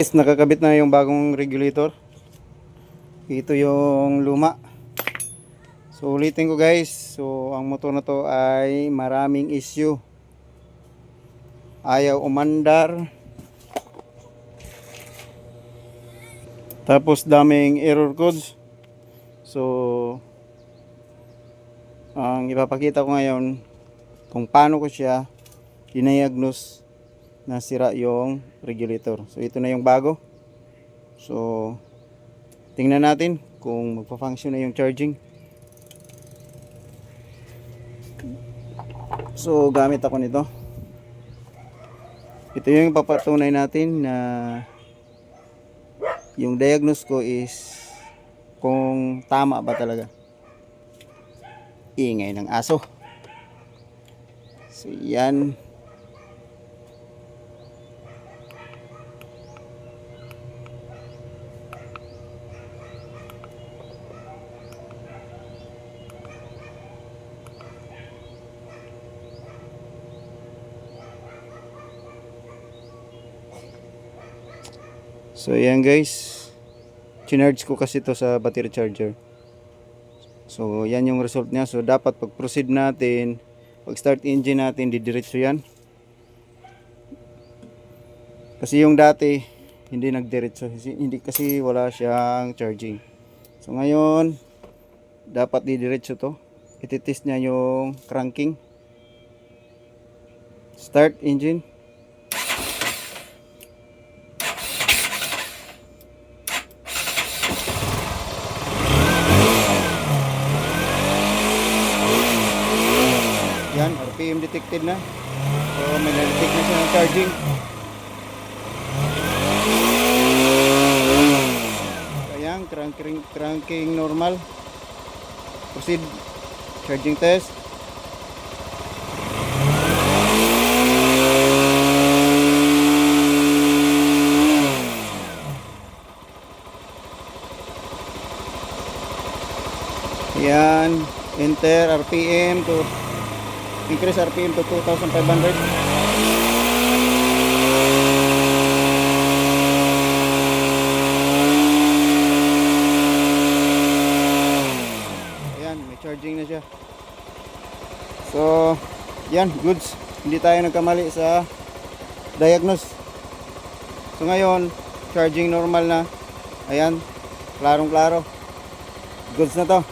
Guys, nakakabit na yung bagong regulator. Ito yung luma. So ulitin ko guys. So ang motor na to ay maraming issue. Ayaw umandar. Tapos daming error codes. So ang ipapakita ko ngayon kung paano ko siya dinayagnos na sira yung regulator. So ito na yung bago. So tingnan natin kung magpa-function na yung charging. So gamit ako nito. Ito yung papatunay natin na yung diagnose ko is kung tama ba talaga. Ingay ng aso. So yan. So yan guys, chinarge ko kasi ito sa battery charger. So yan yung result niya. So dapat pag proceed natin, pag start engine natin, didiretso yan. Kasi yung dati hindi nagdiretso, hindi kasi wala siyang charging. So ngayon dapat didiretso to. Ititest niya yung cranking. Start engine. Yan, RPM detected na. So may na-detect na siya ng charging. Ayan, cranking normal. Proceed. Charging test. Yan, enter RPM to increase RPM to 2,500. Ayan, may charging na siya. So, yan, goods. Hindi tayo nagkamali sa diagnose. So ngayon, charging normal na. Ayan, klarong klaro. Goods na to.